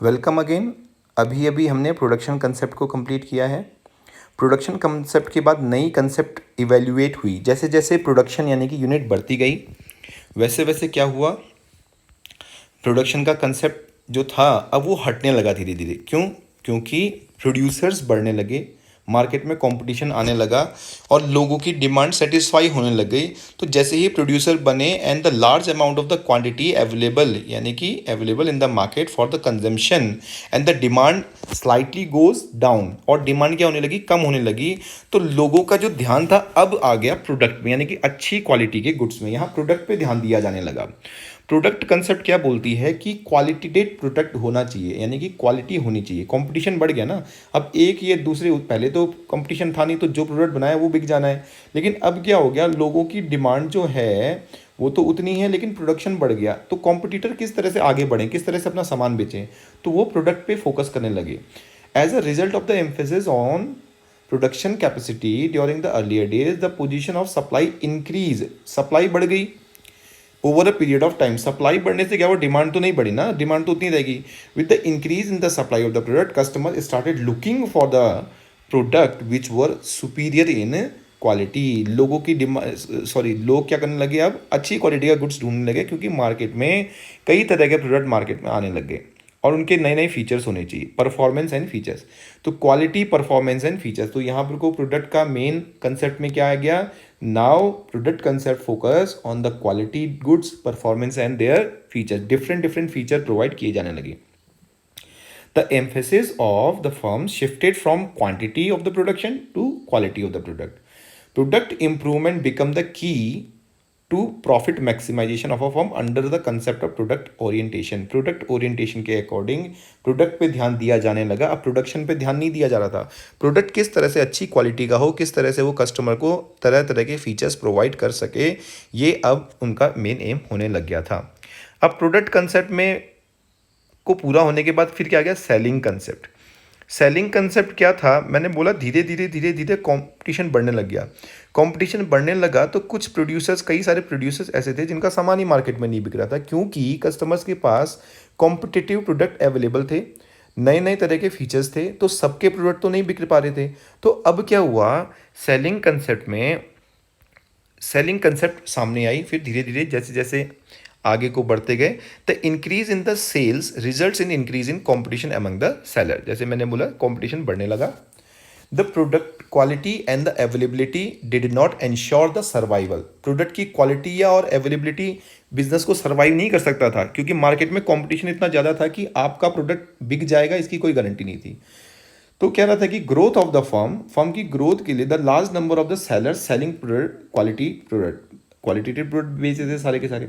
Welcome again. अभी अभी हमने प्रोडक्शन कंसेप्ट को कंप्लीट किया है। प्रोडक्शन कंसेप्ट के बाद नई कंसेप्ट इवेल्युएट हुई। जैसे जैसे प्रोडक्शन यानी कि यूनिट बढ़ती गई, वैसे वैसे क्या हुआ, प्रोडक्शन का कंसेप्ट जो था अब वो हटने लगा धीरे धीरे। क्यों? क्योंकि प्रोड्यूसर्स बढ़ने लगे, मार्केट में कंपटीशन आने लगा और लोगों की डिमांड सेटिस्फाई होने लग गई। तो जैसे ही प्रोड्यूसर बने and the large amount of the quantity available, यानी कि available in the market for the consumption, and the demand slightly goes down, और डिमांड क्या होने लगी, कम होने लगी। तो लोगों का जो ध्यान था अब आ गया प्रोडक्ट में, यानी कि अच्छी क्वालिटी के गुड्स में। यहाँ प्रोडक्ट पे ध्यान दिया जाने लगा। प्रोडक्ट कंसेप्ट क्या बोलती है कि क्वालिटेटिव प्रोडक्ट होना चाहिए, यानी कि क्वालिटी होनी चाहिए। कंपटीशन बढ़ गया ना, अब एक ये दूसरे, पहले तो कंपटीशन था नहीं, तो जो प्रोडक्ट बनाया वो बिक जाना है। लेकिन अब क्या हो गया, लोगों की डिमांड जो है वो तो उतनी है, लेकिन प्रोडक्शन बढ़ गया। तो कॉम्पिटिटर किस तरह से आगे बढ़ें, किस तरह से अपना सामान बेचें, तो वो प्रोडक्ट पे फोकस करने लगे। As a result of the emphasis on production capacity during the earlier days, the position of supply increase. Supply बढ़ गई over a period of time. Supply बढ़ने से क्या हुआ, डिमांड तो नहीं बढ़ी ना, डिमांड तो उतनी रहेगी। With the increase in the supply of the product, customer started looking for the product which were superior in quality. लोगों की डिमांड, लोग क्या करने लगे, अब अच्छी क्वालिटी का गुड्स ढूंढने लगे, क्योंकि मार्केट में कई तरह के प्रोडक्ट मार्केट में आने लग गए और उनके नए नए फीचर्स होने चाहिए, परफॉर्मेंस एंड फीचर्स। तो क्वालिटी, परफॉर्मेंस एंड फीचर्स, तो यहाँ पर को प्रोडक्ट का मेन कंसेप्ट में क्या आ गया, now product concept focus on the quality goods, performance and their features. Different different feature provide किए जाने लगे। The emphasis of the firm shifted from quantity of the production to quality of the product. Product improvement become the key to profit maximization of a firm under the concept of product orientation. Product orientation के according product पे ध्यान दिया जाने लगा। अब production पे ध्यान नहीं दिया जा रहा था। प्रोडक्ट किस तरह से अच्छी क्वालिटी का हो, किस तरह से वो कस्टमर को तरह तरह के फीचर्स प्रोवाइड कर सके, ये अब उनका मेन एम होने लग गया था। अब प्रोडक्ट कंसेप्ट में को पूरा होने के बाद फिर क्या आ गया, सेलिंग कंसेप्ट। सेलिंग कंसेप्ट क्या था, मैंने बोला धीरे धीरे धीरे धीरे कंपटीशन बढ़ने लग गया। कंपटीशन बढ़ने लगा तो कुछ प्रोड्यूसर्स, कई सारे प्रोड्यूसर्स ऐसे थे जिनका सामान ही मार्केट में नहीं बिक रहा था, क्योंकि कस्टमर्स के पास कॉम्पिटिटिव प्रोडक्ट अवेलेबल थे, नए नए तरह के फीचर्स थे, तो सबके प्रोडक्ट तो नहीं बिक पा रहे थे। तो अब क्या हुआ, सेलिंग कंसेप्ट में सेलिंग कंसेप्ट सामने आई। फिर धीरे धीरे जैसे जैसे आगे को बढ़ते गए, the increase in the sales results in increase in competition among the seller. जैसे मैंने बोला कंपटीशन बढ़ने लगा। The product quality and the availability did not ensure the survival. Product की क्वालिटी या और अवेलेबिलिटी बिजनेस को सर्वाइव नहीं कर सकता था, क्योंकि मार्केट में कंपटीशन इतना ज़्यादा था कि आपका प्रोडक्ट बिक जाएगा इसकी कोई गारंटी नहीं थी। तो कह रहा था कि ग्रोथ ऑफ द फर्म की ग्रोथ के लिए the large number of the sellers selling product qualitative product बेचे थे सारे के सारे।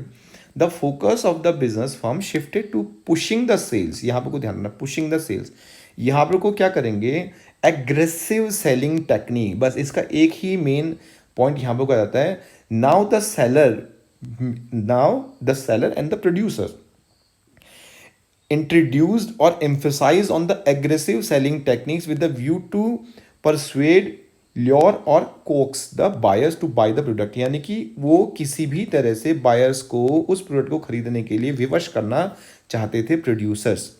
The focus of the business firm shifted to pushing the sales. यहाँ पर को ध्यान रखना, पुशिंग द सेल्स। यहाँ पर को क्या करेंगे, एग्रेसिव सेलिंग टेक्निक। बस इसका एक ही मेन पॉइंट यहाँ पर कहा जाता है, now the seller and the producer introduced or emphasized on the aggressive selling techniques with the view to persuade, lure or coax the buyers to buy the product। यानी कि वो किसी भी तरह से बायर्स को उस प्रोडक्ट को खरीदने के लिए विवश करना चाहते थे प्रोड्यूसर्स।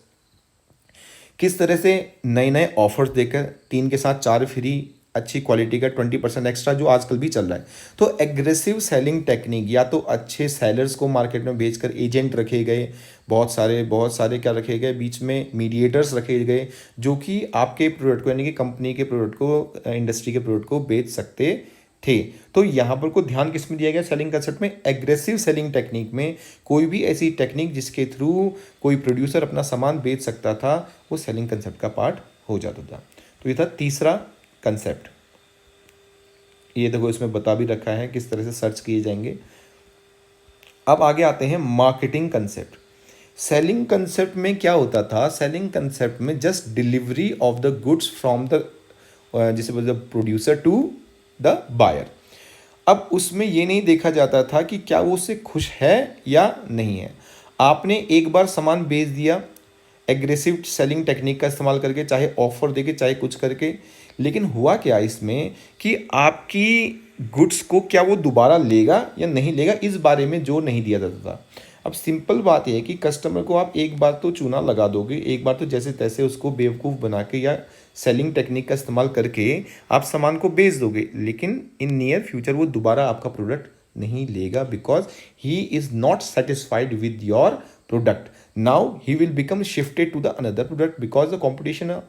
किस तरह से, नए नए ऑफर्स देकर, 3 के साथ 4 फ्री, अच्छी क्वालिटी का 20% एक्स्ट्रा, जो आजकल भी चल रहा है। तो एग्रेसिव सेलिंग टेक्निक, या तो अच्छे सेलर्स को मार्केट में बेचकर एजेंट रखे गए, बहुत सारे क्या रखे गए, बीच में मीडिएटर्स रखे गए, जो कि आपके प्रोडक्ट को, यानी कि कंपनी के प्रोडक्ट को, इंडस्ट्री के प्रोडक्ट को बेच सकते थे। तो यहाँ पर को ध्यान किस में दिया गया, सेलिंग कंसेप्ट में, एग्रेसिव सेलिंग टेक्निक में। कोई भी ऐसी टेक्निक जिसके थ्रू कोई प्रोड्यूसर अपना सामान बेच सकता था, वो सेलिंग कंसेप्ट का पार्ट हो जाता था। तो ये था तीसरा कंसेप्ट। ये देखो इसमें बता भी रखा है किस तरह से सर्च किए जाएंगे। अब आगे आते हैं मार्केटिंग कंसेप्ट। सेलिंग कंसेप्ट में क्या होता था, सेलिंग कंसेप्ट में just delivery of the goods from the, जिसे बोलते प्रोड्यूसर टू द बायर। अब उसमें ये नहीं देखा जाता था कि क्या वो उससे खुश है या नहीं है। आपने एक बार सामान बेच दिया एग्रेसिव सेलिंग टेक्निक का इस्तेमाल करके, चाहे ऑफर देके, चाहे कुछ करके, लेकिन हुआ क्या इसमें कि आपकी गुड्स को क्या वो दोबारा लेगा या नहीं लेगा, इस बारे में जोर नहीं दिया जाता था। अब सिंपल बात यह है कि कस्टमर को आप एक बार तो चूना लगा दोगे, एक बार तो जैसे तैसे उसको बेवकूफ़ बना के या सेलिंग टेक्निक का इस्तेमाल करके आप सामान को बेच दोगे, लेकिन इन नियर फ्यूचर वो दोबारा आपका प्रोडक्ट नहीं लेगा, because he is not satisfied with your product. Now he will become shifted to the another product because the competition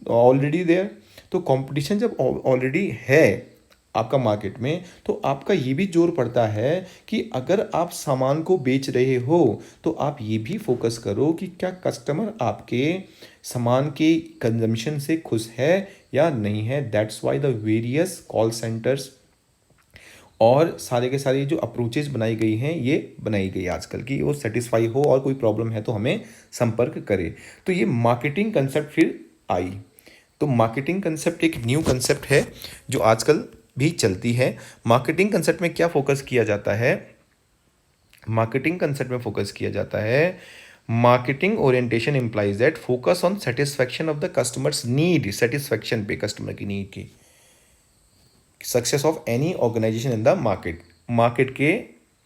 already there. तो कंपटीशन जब ऑलरेडी है आपका मार्केट में, तो आपका ये भी जोर पड़ता है कि अगर आप सामान को बेच रहे हो तो आप ये भी फोकस करो कि क्या कस्टमर आपके सामान के कंजम्पशन से खुश है या नहीं है. That's why the various call centres और सारे के सारे जो अप्रोचेज बनाई गई हैं, ये बनाई गई आजकल की, वो सेटिस्फाई हो और कोई प्रॉब्लम है तो हमें संपर्क करे. तो ये मार्केटिंग कंसेप्ट फिर आई. तो मार्केटिंग कंसेप्ट एक न्यू कंसेप्ट है जो आजकल भी चलती है. मार्केटिंग कंसेप्ट में क्या फोकस किया जाता है? मार्केटिंग कंसेप्ट में फोकस किया जाता है, marketing orientation implies that focus on satisfaction of the customers need. Satisfaction पे कस्टमर की नीड की success of any organization in the market. Market के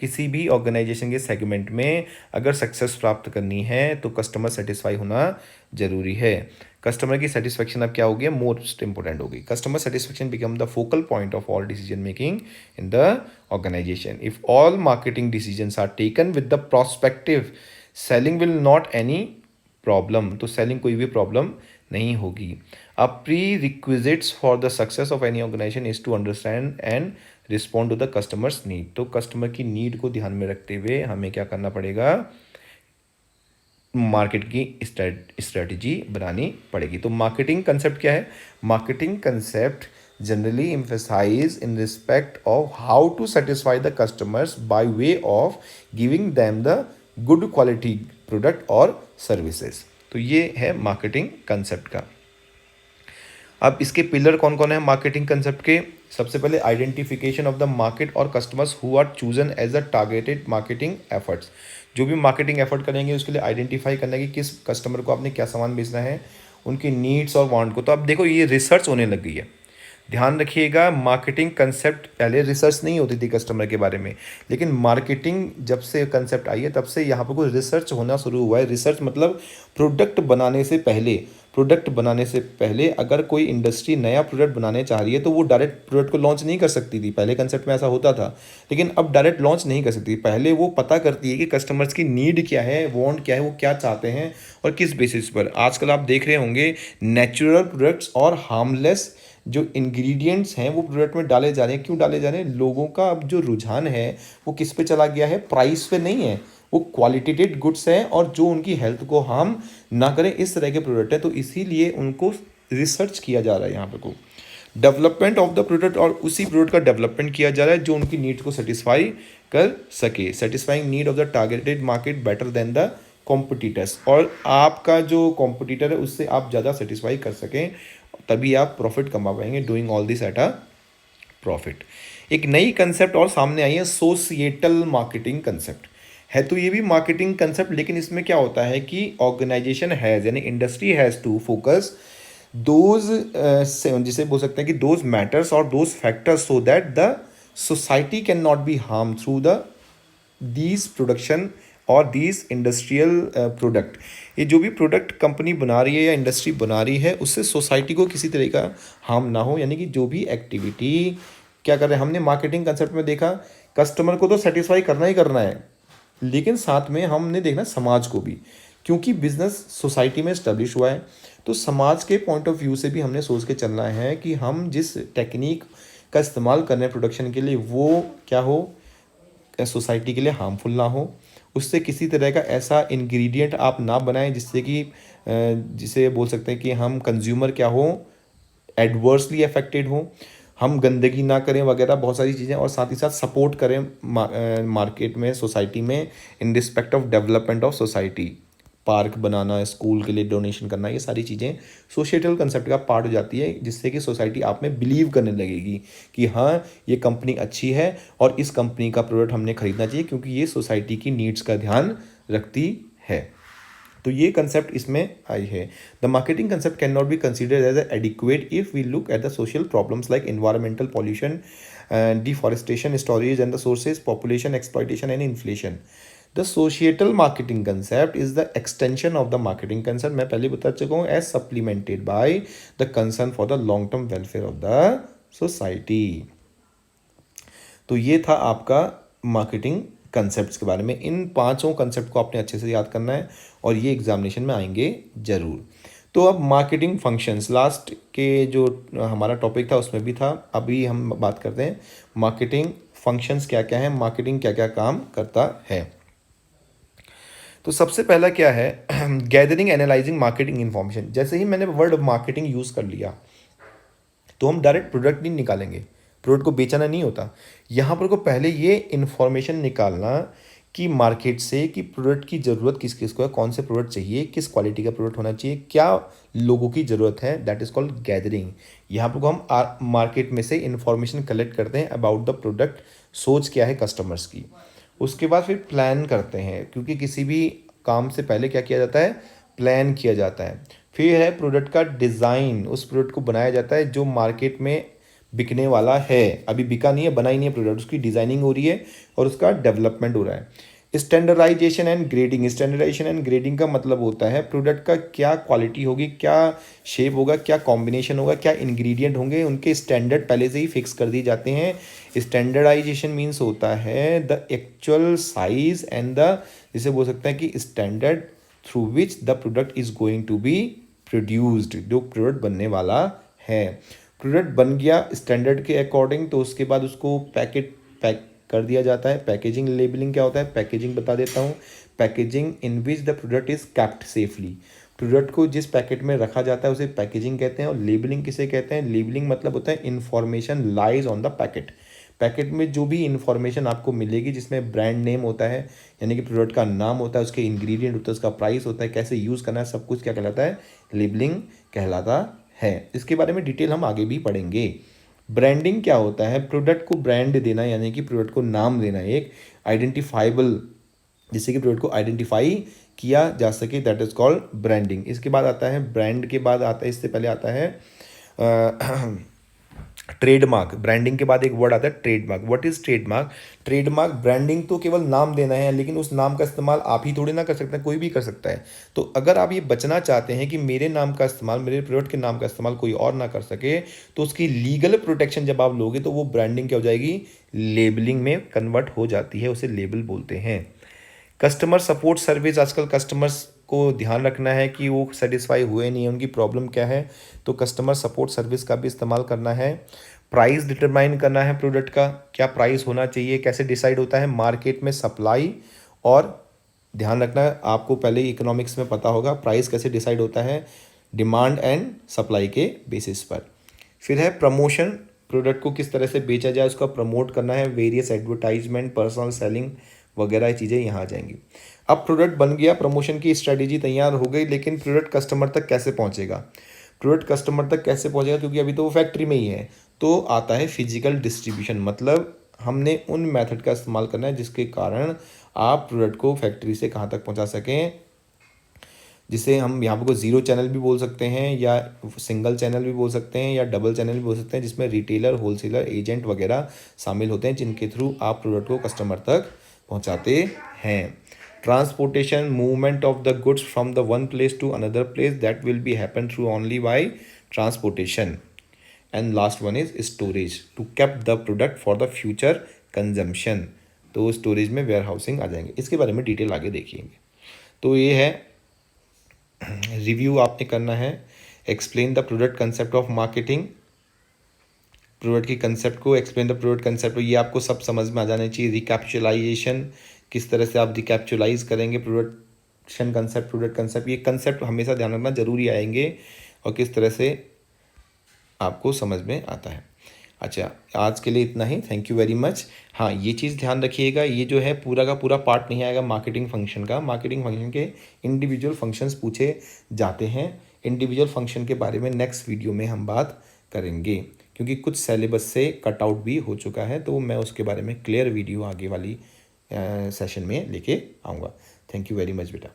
किसी भी ऑर्गेनाइजेशन के सेगमेंट में अगर सक्सेस प्राप्त करनी है तो कस्टमर सेटिस्फाई होना जरूरी है. कस्टमर की सेटिस्फैक्शन अब क्या होगी? मोस्ट इंपॉर्टेंट होगी. Customer satisfaction become the focal point of all decision making in the organization. If all marketing decisions are taken with the prospective, selling will not any problem. तो selling कोई भी problem नहीं होगी. A prerequisites for the success of any organization is to understand and respond to the customers need. तो customer की need को ध्यान में रखते हुए हमें क्या करना पड़ेगा? मार्केट की स्ट्रेटजी बनानी पड़ेगी. तो मार्केटिंग कंसेप्ट क्या है? Marketing concept generally emphasize in respect of how to satisfy the customers by way of giving them the good quality product or services. तो ये है मार्केटिंग कंसेप्ट का. अब इसके पिलर कौन कौन है मार्केटिंग कंसेप्ट के? सबसे पहले आइडेंटिफिकेशन ऑफ द मार्केट और customers who are chosen as a targeted marketing efforts. जो भी मार्केटिंग एफर्ट करेंगे उसके लिए आइडेंटिफाई करना है कि किस कस्टमर को आपने क्या सामान बेचना है, उनकी नीड्स और वांट को. तो अब देखो ये रिसर्च होने लग गई है. ध्यान रखिएगा, मार्केटिंग कंसेप्ट पहले रिसर्च नहीं होती थी कस्टमर के बारे में, लेकिन मार्केटिंग जब से कंसेप्ट आई है तब से यहाँ पर कुछ रिसर्च होना शुरू हुआ है. रिसर्च मतलब प्रोडक्ट बनाने से पहले. प्रोडक्ट बनाने से पहले अगर कोई इंडस्ट्री नया प्रोडक्ट बनाने चाह रही है तो वो डायरेक्ट प्रोडक्ट को लॉन्च नहीं कर सकती थी. पहले कंसेप्ट में ऐसा होता था, लेकिन अब डायरेक्ट लॉन्च नहीं कर सकती. पहले वो पता करती है कि कस्टमर्स की नीड क्या है, वांट क्या है, वो क्या चाहते हैं और किस बेसिस पर. आजकल आप देख रहे होंगे नेचुरल प्रोडक्ट्स और हार्मलेस जो इंग्रेडिएंट्स हैं वो प्रोडक्ट में डाले जा रहे हैं. क्यों डाले जा रहे हैं? लोगों का अब जो रुझान है वो किस पे चला गया है? प्राइस पे नहीं है, वो क्वालिटेटेड गुड्स हैं और जो उनकी हेल्थ को हार्म ना करें, इस तरह के प्रोडक्ट हैं. तो इसीलिए उनको रिसर्च किया जा रहा है यहाँ पे को डेवलपमेंट ऑफ द प्रोडक्ट, और उसी प्रोडक्ट का डेवलपमेंट किया जा रहा है जो उनकी नीड्स को सेटिस्फाई कर सके. Satisfying need of the targeted market better than the competitors. और आपका जो कॉम्पिटिटर है उससे आप ज़्यादा सेटिस्फाई कर सकें, तभी आप प्रॉफिट कमा पाएंगे. Doing all this at a profit. एक नई कंसेप्ट और सामने आई है, सोशिएटल मार्केटिंग कंसेप्ट है. तो ये भी मार्केटिंग कंसेप्ट, लेकिन इसमें क्या होता है कि ऑर्गेनाइजेशन हैज़ यानी industry has to focus those जिसे बोल सकते हैं कि दोज मैटर्स और those factors so that the society can not be harm through the these production और दीज इंडस्ट्रियल प्रोडक्ट. ये जो भी प्रोडक्ट कंपनी बना रही है या इंडस्ट्री बना रही है उससे सोसाइटी को किसी तरह का हार्म ना हो. यानी कि जो भी एक्टिविटी क्या कर रहे हैं, हमने मार्केटिंग कंसेप्ट में देखा कस्टमर को तो सेटिस्फाई करना ही करना है, लेकिन साथ में हमने देखना समाज को भी, क्योंकि बिजनेस सोसाइटी में इस्टेब्लिश हुआ है. तो समाज के पॉइंट ऑफ व्यू से भी हमने सोच के चलना है कि हम जिस टेक्निक का इस्तेमाल कर रहे हैं प्रोडक्शन के लिए वो क्या हो, सोसाइटी के लिए हार्मफुल ना हो. उससे किसी तरह का ऐसा इंग्रेडिएंट आप ना बनाएं जिससे कि जिसे बोल सकते हैं कि हम कंज्यूमर क्या हो, एडवर्सली अफेक्टेड हो. हम गंदगी ना करें वगैरह बहुत सारी चीज़ें, और साथ ही साथ सपोर्ट करें मार्केट में, सोसाइटी में, in respect of development of society. Park banana, school के लिए डोनेशन करना, ये सारी चीज़ें सोशिएटल कंसेप्ट का पार्ट हो जाती है, जिससे कि सोसाइटी आप में बिलीव करने लगेगी कि हाँ ये कंपनी अच्छी है और इस कंपनी का प्रोडक्ट हमने खरीदना चाहिए क्योंकि ये सोसाइटी की नीड्स का ध्यान रखती है. तो ये कंसेप्ट इसमें आई है. The marketing concept can not be considered as adequate if we look at the social problems like environmental pollution, deforestation, storage and the sources, population exploitation and inflation. The societal marketing concept is the extension of the marketing concept, मैं पहले बता चुका हूँ, as supplemented by the concern for the long term welfare of the society. तो ये था आपका marketing concept के बारे में। इन पांचों कंसेप्ट को आपने अच्छे से याद करना है और ये एग्जामिनेशन में आएंगे जरूर। तो अब मार्केटिंग फंक्शंस, लास्ट के जो हमारा टॉपिक था उसमें भी था, अभी हम बात करते हैं मार्केटिंग फंक्शंस क्या क्या है, मार्केटिंग क्या क्या काम करता है। तो सबसे पहला क्या है, गैदरिंग एनालाइजिंग मार्केटिंग इन्फॉर्मेशन। जैसे ही मैंने वर्ड मार्केटिंग यूज़ कर लिया तो हम डायरेक्ट प्रोडक्ट नहीं निकालेंगे, प्रोडक्ट को बेचना नहीं होता। यहाँ पर को पहले ये इन्फॉर्मेशन निकालना कि मार्केट से कि प्रोडक्ट की ज़रूरत किस किस को है, कौन से प्रोडक्ट चाहिए, किस क्वालिटी का प्रोडक्ट होना चाहिए, क्या लोगों की ज़रूरत है, दैट इज़ कॉल्ड गैदरिंग। यहाँ पर को हम मार्केट में से इन्फॉर्मेशन कलेक्ट करते हैं अबाउट द प्रोडक्ट, सोच क्या है कस्टमर्स की। उसके बाद फिर प्लान करते हैं, क्योंकि किसी भी काम से पहले क्या किया जाता है, प्लान किया जाता है। फिर है प्रोडक्ट का डिज़ाइन, उस प्रोडक्ट को बनाया जाता है जो मार्केट में बिकने वाला है, अभी बिका नहीं है, बनाई नहीं है प्रोडक्ट, उसकी डिज़ाइनिंग हो रही है और उसका डेवलपमेंट हो रहा है। Standardization and grading, standardization and grading का मतलब होता है प्रोडक्ट का क्या क्वालिटी होगी, क्या शेप होगा, क्या कॉम्बिनेशन होगा, क्या इंग्रेडिएंट होंगे, उनके स्टैंडर्ड पहले से ही फिक्स कर दिए जाते हैं। स्टैंडर्डाइजेशन मीन्स होता है the actual size and the, जिसे बोल सकते हैं कि standard through which the product is going to be produced, जो प्रोडक्ट बनने वाला है। प्रोडक्ट बन गया स्टैंडर्ड के अकॉर्डिंग, तो उसके बाद उसको पैक कर दिया जाता है। पैकेजिंग, लेबलिंग क्या होता है, पैकेजिंग बता देता हूँ। Packaging in which the product is kept safely, product को जिस पैकेट में रखा जाता है उसे पैकेजिंग कहते हैं। और लेबलिंग किसे कहते हैं, लेबलिंग मतलब होता है information lies on the packet, packet में जो भी इन्फॉर्मेशन आपको मिलेगी जिसमें ब्रांड नेम होता है, यानी कि प्रोडक्ट का नाम होता है, उसके इंग्रेडिएंट होता है, उसका प्राइस होता है, कैसे यूज़ करना है, सब कुछ क्या कहलाता है, लेबलिंग कहलाता है। इसके बारे में डिटेल हम आगे भी पढ़ेंगे। ब्रांडिंग क्या होता है, प्रोडक्ट को ब्रांड देना, यानी कि प्रोडक्ट को नाम देना, एक आइडेंटिफाइबल, जिससे कि प्रोडक्ट को आइडेंटिफाई किया जा सके, दैट इज कॉल्ड ब्रांडिंग। इसके बाद आता है, ब्रांड के बाद आता है, इससे पहले आता है ट्रेडमार्क। ब्रांडिंग के बाद एक वर्ड आता है trademark. What is trademark, trademark branding तो केवल नाम देना है, लेकिन उस नाम का इस्तेमाल आप ही थोड़ी ना कर सकते हैं, कोई भी कर सकता है। तो अगर आप ये बचना चाहते हैं कि मेरे नाम का इस्तेमाल, मेरे प्रोडक्ट के नाम का इस्तेमाल कोई और ना कर सके, तो उसकी लीगल प्रोटेक्शन जब आप लोगे तो वो ब्रांडिंग क्या हो जाएगी, लेबलिंग में कन्वर्ट हो जाती है, उसे लेबल बोलते हैं। कस्टमर सपोर्ट सर्विस, आजकल कस्टमर्स को ध्यान रखना है कि वो सेटिस्फाई हुए नहीं, उनकी प्रॉब्लम क्या है, तो कस्टमर सपोर्ट सर्विस का भी इस्तेमाल करना है। प्राइस डिटरमाइन करना है, प्रोडक्ट का क्या प्राइस होना चाहिए, कैसे डिसाइड होता है, मार्केट में सप्लाई, और ध्यान रखना है आपको पहले इकोनॉमिक्स में पता होगा प्राइस कैसे डिसाइड होता है, डिमांड एंड सप्लाई के बेसिस पर। फिर है प्रमोशन, प्रोडक्ट को किस तरह से बेचा जाए, उसका प्रमोट करना है, वेरियस एडवर्टाइजमेंट, पर्सनल सेलिंग वगैरह चीज़ें यहाँ आ जाएंगी। अब प्रोडक्ट बन गया, प्रमोशन की स्ट्रेटेजी तैयार हो गई, लेकिन प्रोडक्ट कस्टमर तक कैसे पहुँचेगा, प्रोडक्ट कस्टमर तक कैसे पहुँचेगा, क्योंकि अभी तो वो फैक्ट्री में ही है। तो आता है फिजिकल डिस्ट्रीब्यूशन, मतलब हमने उन मेथड का इस्तेमाल करना है जिसके कारण आप प्रोडक्ट को फैक्ट्री से कहाँ तक पहुँचा सकें, जिसे हम यहाँ पर को जीरो चैनल भी बोल सकते हैं, या सिंगल चैनल भी बोल सकते हैं, या डबल चैनल भी बोल सकते हैं, जिसमें रिटेलर, होलसेलर, एजेंट वगैरह शामिल होते हैं, जिनके थ्रू आप प्रोडक्ट को कस्टमर तक पहुँचाते हैं। Transportation, movement of the goods from the one place to another place, that will be happen through only by transportation. And last one is storage, to keep the product for the future consumption, तो storage में warehousing आ जाएंगे। इसके बारे में detail आगे देखिएंगे। तो ये है रिव्यू आपने करना है, explain the product concept of marketing, product की कंसेप्ट को एक्सप्लेन द प्रोडक्ट कंसेप्ट, ये आपको सब समझ में आ जाना चाहिए। रिकैप्चुलाइजेशन, किस तरह से आप रिकैप्चुलाइज करेंगे प्रोडक्शन कंसेप्ट, प्रोडक्ट कंसेप्ट, ये कंसेप्ट हमेशा ध्यान रखना जरूरी आएंगे और किस तरह से आपको समझ में आता है। अच्छा, आज के लिए इतना ही, थैंक यू वेरी मच। हाँ, ये चीज़ ध्यान रखिएगा, ये जो है पूरा का पूरा पार्ट नहीं आएगा मार्केटिंग फंक्शन का, मार्केटिंग फंक्शन के इंडिविजुअल फंक्शंस पूछे जाते हैं। इंडिविजुअल फंक्शन के बारे में नेक्स्ट वीडियो में हम बात करेंगे, क्योंकि कुछ सिलेबस से कट आउट भी हो चुका है, तो मैं उसके बारे में क्लियर वीडियो आगे वाली सेशन में लेके आऊँगा। थैंक यू वेरी मच बेटा।